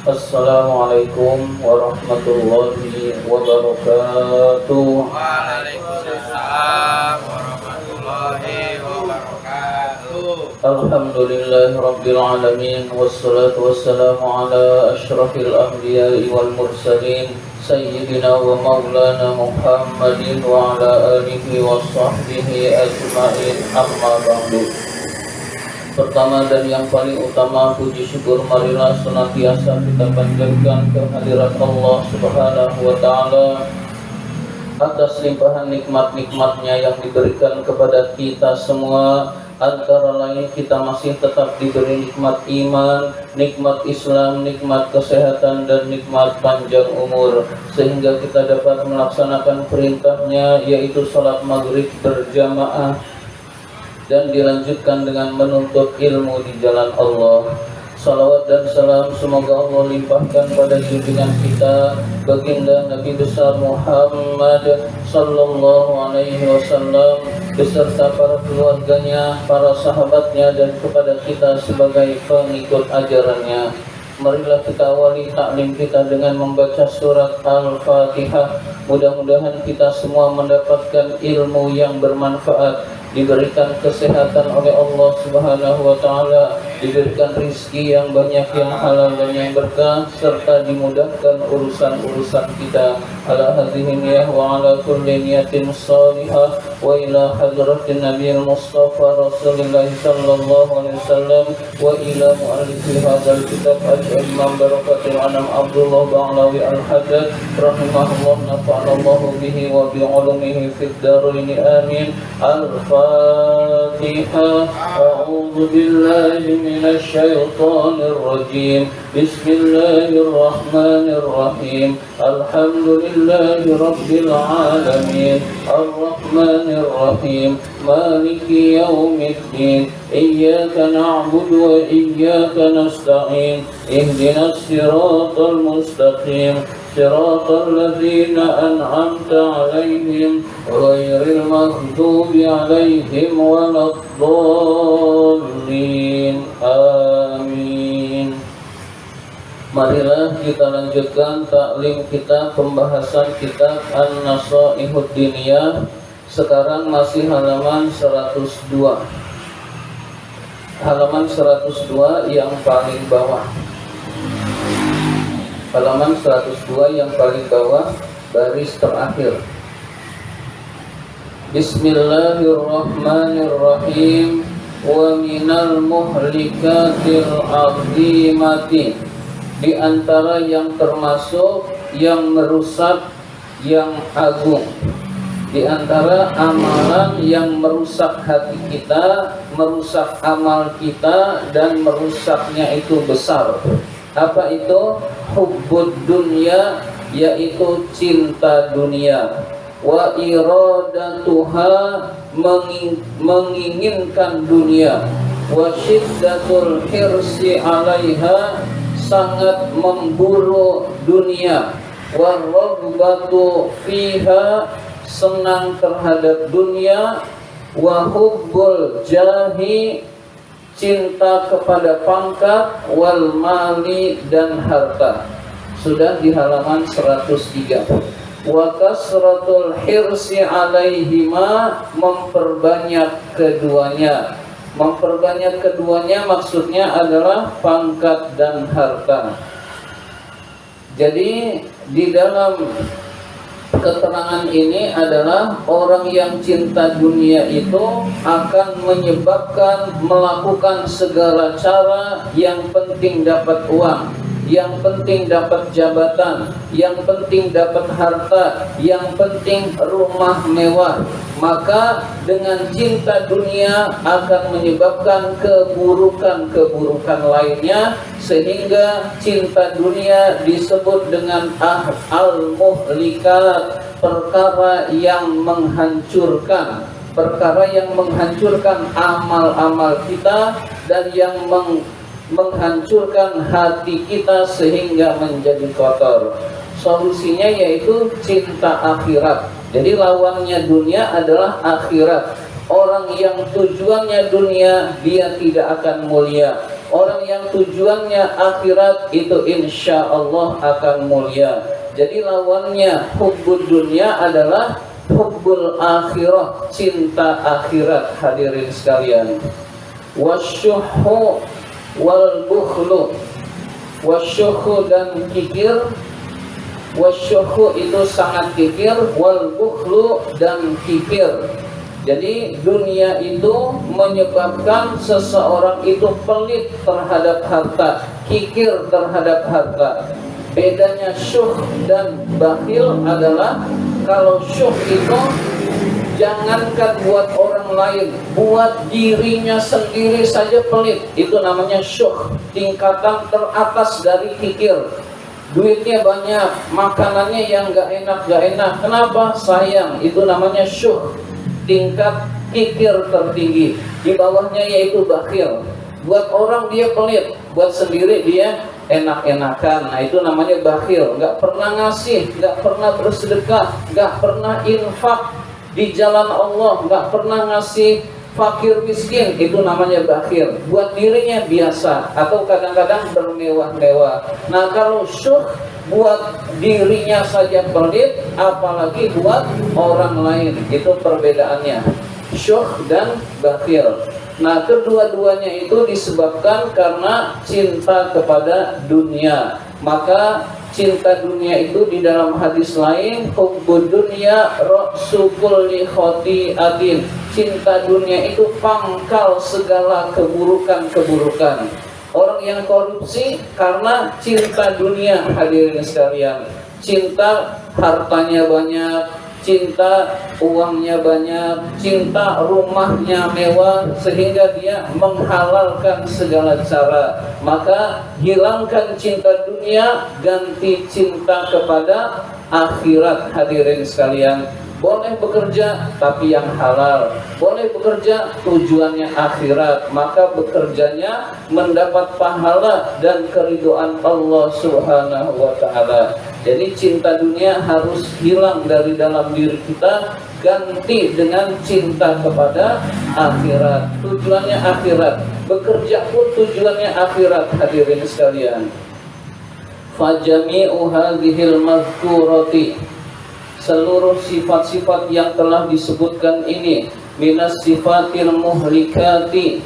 Assalamualaikum warahmatullahi wabarakatuh. Waalaikumsalam warahmatullahi wabarakatuh. Alhamdulillahi rabbil alamin, wassalatu wassalamu ala asyrafil anbiya'i wal mursalin, sayyidina wa maulana Muhammadin wa ala alihi wa sahbihi ajma'in, amma ba'du. Pertama dan yang paling utama, puji syukur marilah senantiasa kita panjatkan kehadirat Allah Subhanahu wa ta'ala atas limpahan nikmat-nikmatnya yang diberikan kepada kita semua. Antara lain kita masih tetap diberi nikmat iman, nikmat Islam, nikmat kesehatan, dan nikmat panjang umur, sehingga kita dapat melaksanakan perintahnya, yaitu salat maghrib berjamaah dan dilanjutkan dengan menuntut ilmu di jalan Allah. Salawat dan salam semoga Allah limpahkan pada junjungan kita baginda Nabi besar Muhammad sallallahu alaihi wasallam beserta para keluarganya, para sahabatnya, dan kepada kita sebagai pengikut ajarannya. Marilah kita awali taklim kita dengan membaca surat Al-Fatihah. Mudah-mudahan kita semua mendapatkan ilmu yang bermanfaat, diberikan kesehatan oleh Allah Subhanahu wa ta'ala, diberikan rizki yang banyak, yang halal dan yang berkah, serta dimudahkan urusan-urusan kita. Ala hadhihi niyah wa ala kulli niyatin salihah wa ila hadratin nabiyil mustafa rasulillah sallallahu alaihi wasallam wa ila mu'allifi hadzal kitab al-imam barakatul anam Abdullah Ba'lawi al-Haddad rahimahullah, nafa'anallahu bihi wa bi'ulumihi fid darain amin. Al-Fatihah. A'udzu billahi minasy syaithanir rajim. Bismillahirrahmanirrahim. Alhamdulillahi rabbil alamin. Ar-Rahmanir Rahim. Maliki yaumiddin. Iyyaka na'budu wa iyyaka nasta'in. Ihdinas siratal mustaqim. صراط الذين أنعمت عليهم غير المغضوب عليهم ولا الضالين. Amin. Marilah kita lanjutkan taklim kita, pembahasan kitab An-Nasaihud Diniyah. Sekarang masih halaman 102. Halaman 102 yang paling bawah. Halaman 102 yang paling bawah, baris terakhir. Bismillahirrahmanirrahim. Wa minal muhlikatil azimati. Di antara yang termasuk yang merusak yang agung, di antara amalan yang merusak hati kita, merusak amal kita, dan merusaknya itu besar. Apa itu? Hubbud dunya, yaitu cinta dunia. Wa iradatuha, menginginkan dunia. Wa syiddatul hirsi alaiha, sangat memburu dunia. Wa raghbatu fiha, senang terhadap dunia. Wa hubbul jahi, cinta kepada pangkat, wal mali, dan harta. Sudah di halaman 103. Wa kasratul hirsi alaihima, memperbanyak keduanya. Memperbanyak keduanya maksudnya adalah pangkat dan harta. Jadi di dalam keterangan ini adalah orang yang cinta dunia itu akan menyebabkan melakukan segala cara, yang penting dapat uang, yang penting dapat jabatan, yang penting dapat harta, yang penting rumah mewah. Maka dengan cinta dunia akan menyebabkan keburukan-keburukan lainnya, sehingga cinta dunia disebut dengan al-muhlikat, perkara yang menghancurkan, amal-amal kita, dan yang menghancurkan hati kita sehingga menjadi kotor. Solusinya yaitu cinta akhirat. Jadi lawannya dunia adalah akhirat. Orang yang tujuannya dunia, dia tidak akan mulia. Orang yang tujuannya akhirat itu insya Allah akan mulia. Jadi lawannya hubbud dunya adalah hubbul akhirah, cinta akhirat. Hadirin sekalian, wasyuhu wal bukhlu, wasyuhu dan kikir. Wasyuhu itu sangat kikir, wal bukhlu dan kikir. Jadi dunia itu menyebabkan seseorang itu pelit terhadap harta, kikir terhadap harta. Bedanya syuh dan bakhil adalah kalau syuh itu jangankan buat orang lain, buat dirinya sendiri saja pelit. Itu namanya syuh, tingkatan teratas dari kikir. Duitnya banyak, makanannya yang gak enak. Kenapa? Sayang. Itu namanya syuh, tingkat kikir tertinggi. Di bawahnya yaitu bakhil. Buat orang dia pelit, buat sendiri dia enak-enakan. Nah itu namanya bakhil. Gak pernah ngasih, gak pernah bersedekah, gak pernah infak di jalan Allah, gak pernah ngasih fakir miskin. Itu namanya bakhil. Buat dirinya biasa atau kadang-kadang bermewah-mewah. Nah kalau syuh, buat dirinya saja pelit, apalagi buat orang lain. Itu perbedaannya, syuh dan bakhil. Nah kedua-duanya itu disebabkan karena cinta kepada dunia. Maka cinta dunia itu di dalam hadis lain, hubbud dunya ra'su kulli khati'atin. Cinta dunia itu pangkal segala keburukan-keburukan. Orang yang korupsi karena cinta dunia. Hadirin sekalian, cinta hartanya banyak, cinta uangnya banyak, cinta rumahnya mewah, sehingga dia menghalalkan segala cara. Maka hilangkan cinta dunia, ganti cinta kepada akhirat. Hadirin sekalian, boleh bekerja tapi yang halal, boleh bekerja tujuannya akhirat, maka bekerjanya mendapat pahala dan keridhaan Allah Subhanahu wa ta'ala. Jadi cinta dunia harus hilang dari dalam diri kita, ganti dengan cinta kepada akhirat. Tujuannya akhirat, bekerja pun tujuannya akhirat. Hadirin sekalian, fajami'u hadhil mazkurati, seluruh sifat-sifat yang telah disebutkan ini, minas sifatil muhlikati,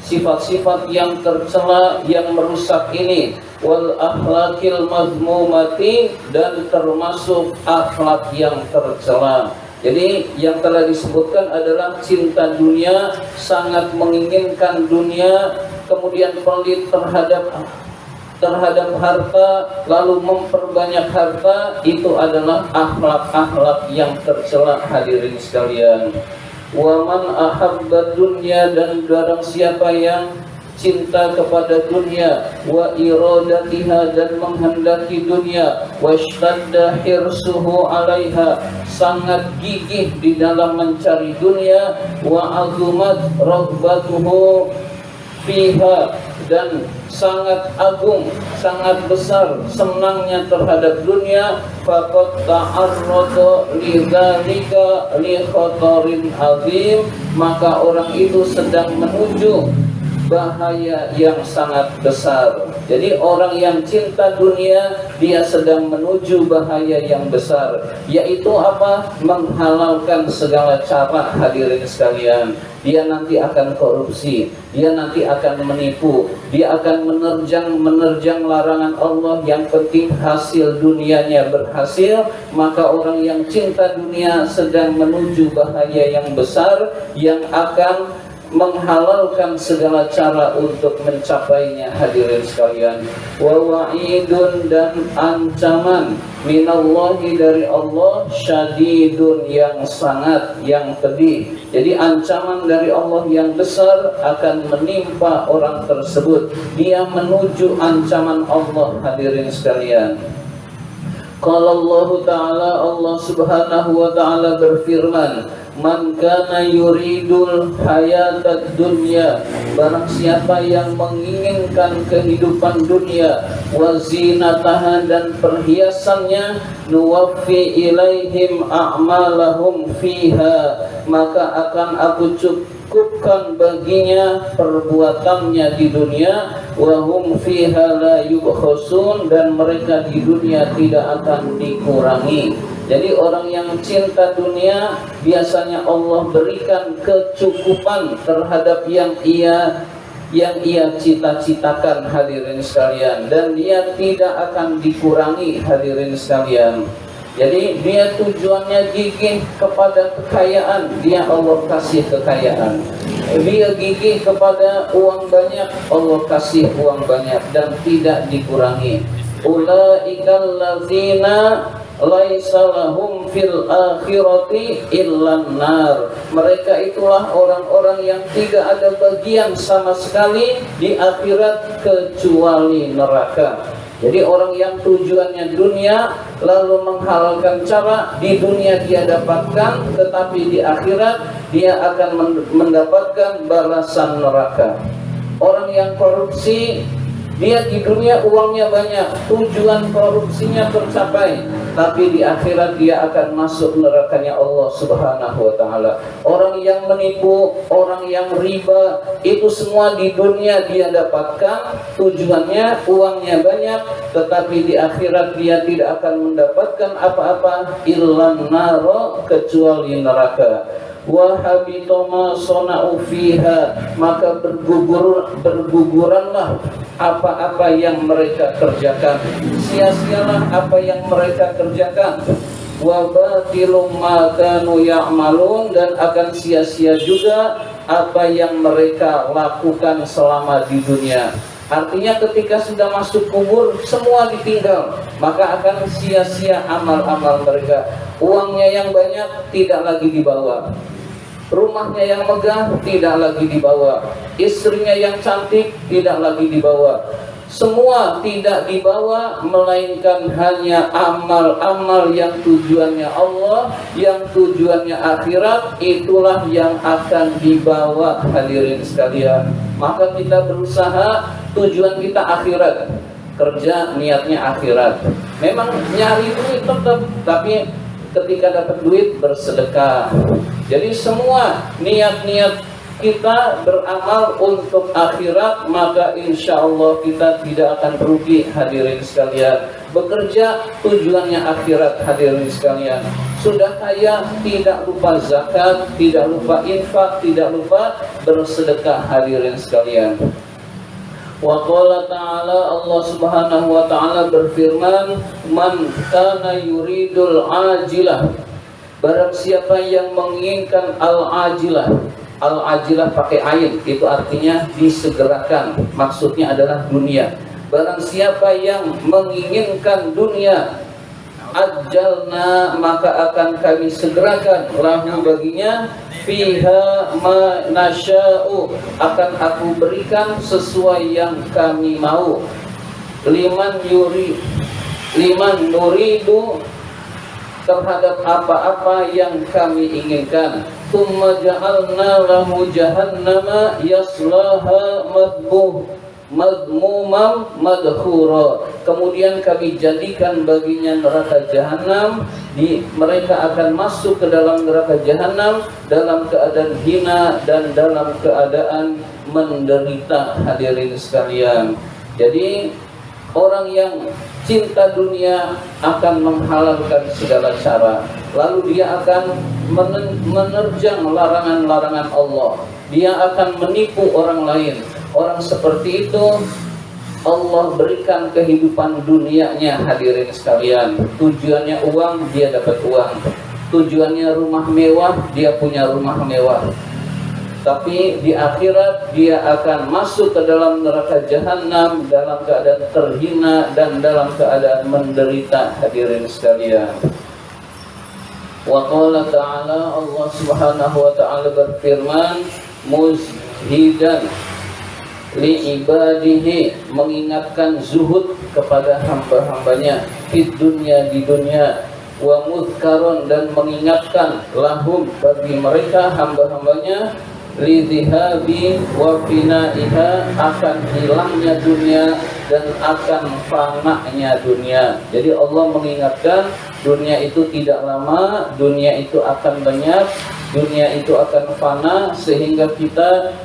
sifat-sifat yang tercela, yang merusak ini, wal akhlaqil mazmumati, dan termasuk akhlak yang tercela. Jadi yang telah disebutkan adalah cinta dunia, sangat menginginkan dunia, kemudian pelit terhadap harta, lalu memperbanyak harta. Itu adalah akhlak-akhlak yang tercela. Hadirin sekalian, wa man ahabba dunya, dan barang siapa yang cinta kepada dunia, wa iradatiha, dan menghendaki dunia, washtadda hirsuhu alaiha, sangat gigih di dalam mencari dunia, wa azumat raghbatuhu fiha, dan sangat agung, sangat besar senangnya terhadap dunia, faqad ta'arrada lidzalika li khatarin azim, maka orang itu sedang menuju bahaya yang sangat besar. Jadi orang yang cinta dunia, dia sedang menuju bahaya yang besar, yaitu apa? Menghalalkan segala cara. Hadirin sekalian, dia nanti akan korupsi, dia nanti akan menipu, dia akan menerjang larangan Allah. Yang penting hasil dunianya berhasil. Maka orang yang cinta dunia sedang menuju bahaya yang besar, yang akan menghalalkan segala cara untuk mencapainya. Hadirin sekalian, wa wa'idun, dan ancaman minallahi, dari Allah, syadidun, yang sangat, yang pedih. Jadi ancaman dari Allah yang besar akan menimpa orang tersebut. Dia menuju ancaman Allah. Hadirin sekalian, qala Allah Ta'ala, Allah Subhanahu wa Ta'ala berfirman, man kana yuridul hayatad dunya, barang siapa yang menginginkan kehidupan dunia, wa zinataha, dan perhiasannya, nuwaffi ilaihim a'malahum fiha, maka akan cukupkan baginya perbuatannya di dunia, wa hum fiha la yubkhasun, dan mereka di dunia tidak akan dikurangi. Jadi orang yang cinta dunia biasanya Allah berikan kecukupan terhadap yang ia cita-citakan, hadirin sekalian, dan dia tidak akan dikurangi, hadirin sekalian. Jadi dia tujuannya gigih kepada kekayaan, dia Allah kasih kekayaan. Dia gigih kepada uang banyak, Allah kasih uang banyak dan tidak dikurangi. Ulaikal ladzina laisa lahum fil akhirati illan nar. Mereka itulah orang-orang yang tidak ada bagian sama sekali di akhirat kecuali neraka. Jadi orang yang tujuannya dunia lalu menghalalkan cara di dunia dia dapatkan, tetapi di akhirat dia akan mendapatkan balasan neraka. Orang yang korupsi, dia di dunia uangnya banyak, tujuan korupsinya tercapai, tapi di akhirat dia akan masuk nerakanya Allah Subhanahu wa taala. Orang yang menipu, orang yang riba, itu semua di dunia dia dapatkan, tujuannya uangnya banyak, tetapi di akhirat dia tidak akan mendapatkan apa-apa illan naro, kecuali neraka. Wa habita ma sana'u fiha, maka berguguranlah apa-apa yang mereka kerjakan, sia-sialah apa yang mereka kerjakan. Wa batilum ma kanu ya'malun, dan akan sia-sia juga apa yang mereka lakukan selama di dunia. Artinya ketika sudah masuk kubur semua ditinggal, maka akan sia-sia amal-amal mereka. Uangnya yang banyak tidak lagi dibawa, rumahnya yang megah tidak lagi dibawa, istrinya yang cantik tidak lagi dibawa, semua tidak dibawa, melainkan hanya amal-amal yang tujuannya Allah, yang tujuannya akhirat, itulah yang akan dibawa, hadirin sekalian. Maka kita berusaha, tujuan kita akhirat, kerja niatnya akhirat. Memang nyari duit tetap, tapi ketika dapat duit bersedekah. Jadi semua niat-niat kita beramal untuk akhirat, maka insya Allah kita tidak akan rugi, hadirin sekalian. Bekerja tujuannya akhirat, hadirin sekalian. Sudah kaya tidak lupa zakat, tidak lupa infak, tidak lupa bersedekah, hadirin sekalian. Wa qala ta'ala, Allah Subhanahu wa ta'ala berfirman, man kana yuridul ajilah, barang siapa yang menginginkan al-ajilah. Al-ajilah pakai ain, itu artinya disegerakan, maksudnya adalah dunia. Barang siapa yang menginginkan dunia, ajalna, maka akan kami segerakan lahu baginya, fiha ma nasya'u, akan aku berikan sesuai yang kami mau. Liman nuridu, terhadap apa-apa yang kami inginkan. Tsumma ja'alna lahu jahannama yaslaha madhmuman madhura, kemudian kami jadikan baginya neraka jahanam, mereka akan masuk ke dalam neraka jahanam dalam keadaan hina dan dalam keadaan menderita, hadirin sekalian. Jadi orang yang cinta dunia akan menghalalkan segala cara, lalu dia akan menerjang larangan-larangan Allah, dia akan menipu orang lain. Orang seperti itu Allah berikan kehidupan dunianya, hadirin sekalian. Tujuannya uang, dia dapat uang. Tujuannya rumah mewah, dia punya rumah mewah. Tapi di akhirat dia akan masuk ke dalam neraka jahanam dalam keadaan terhina dan dalam keadaan menderita, hadirin sekalian. Wa qala ta'ala, Allah Subhanahu wa ta'ala berfirman, muzhidan li ibadihi, mengingatkan zuhud kepada hamba-hambanya, di dunia, wa muzkaron, dan mengingatkan lahum bagi mereka hamba-hambanya, lidhihabi wa finaiha, akan hilangnya dunia dan akan fananya dunia. Jadi Allah mengingatkan dunia itu tidak lama, dunia itu akan lenyap, dunia itu akan fana, sehingga kita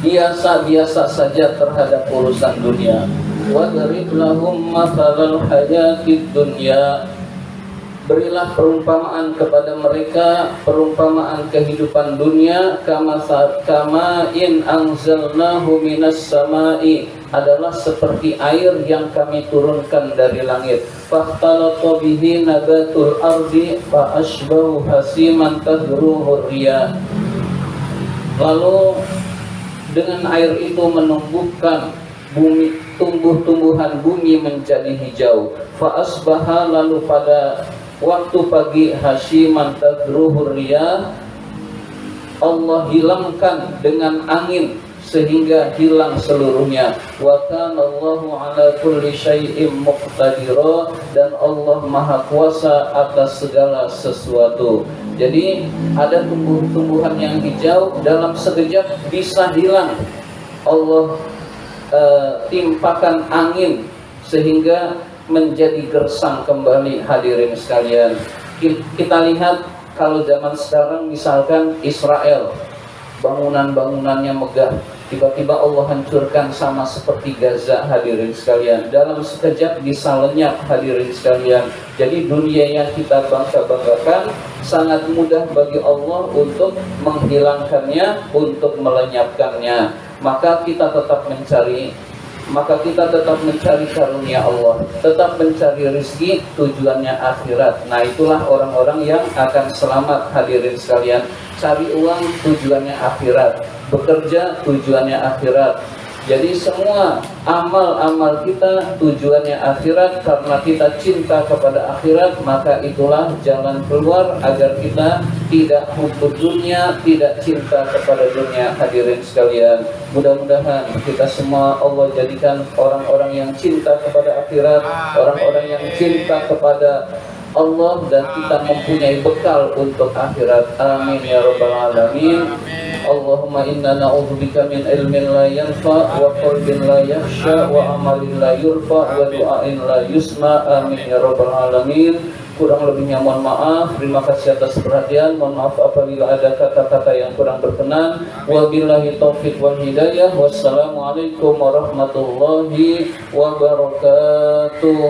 biasa-biasa saja terhadap urusan dunia. Wadrib lahum mathalal hayatid dunya, berilah perumpamaan kepada mereka, perumpamaan kehidupan dunia, kama in anzalnahu minas samai, adalah seperti air yang kami turunkan dari langit. Fahtalata bihi nabatul ardi fa asbahu hasiman tadruhu riyah. Lalu dengan air itu menumbuhkan bumi, tumbuh-tumbuhan bumi menjadi hijau. Fa asbaha, lalu pada waktu pagi, hasyiman tadruhur riyah, Allah hilangkan dengan angin sehingga hilang seluruhnya. Wa kana Allahu ala kulli syai'in muqtadira, dan Allah Maha Kuasa atas segala sesuatu. Jadi ada tumbuh-tumbuhan yang hijau dalam sekejap bisa hilang. Allah timpakan angin sehingga menjadi gersang kembali. Hadirin sekalian, kita lihat kalau zaman sekarang misalkan Israel, bangunan-bangunannya megah, tiba-tiba Allah hancurkan sama seperti Gaza. Hadirin sekalian, dalam sekejap bisa lenyap. Hadirin sekalian, jadi dunia yang kita bangga-banggakan sangat mudah bagi Allah untuk menghilangkannya, untuk melenyapkannya. Maka kita tetap mencari karunia Allah, tetap mencari rezeki, tujuannya akhirat. Nah, itulah orang-orang yang akan selamat. Hadirin sekalian, cari uang tujuannya akhirat, bekerja tujuannya akhirat. Jadi semua amal-amal kita tujuannya akhirat. Karena kita cinta kepada akhirat, maka itulah jalan keluar agar kita tidak hubbud dunia, tidak cinta kepada dunia. Hadirin sekalian, mudah-mudahan kita semua Allah jadikan orang-orang yang cinta kepada akhirat, orang-orang yang cinta kepada Allah, dan kita mempunyai bekal untuk akhirat. Amin ya rabbal alamin. Allahumma inna na'udzubika min ilmin la yanfa, wa qalbin la yakhsha, wa amalin la yurfa, wa du'ain la yusma. Amin ya rabbal alamin. Kurang lebihnya mohon maaf. Terima kasih atas perhatian. Mohon maaf apabila ada kata-kata yang kurang berkenan. Wabillahi taufiq wal hidayah. Wassalamualaikum warahmatullahi wabarakatuh.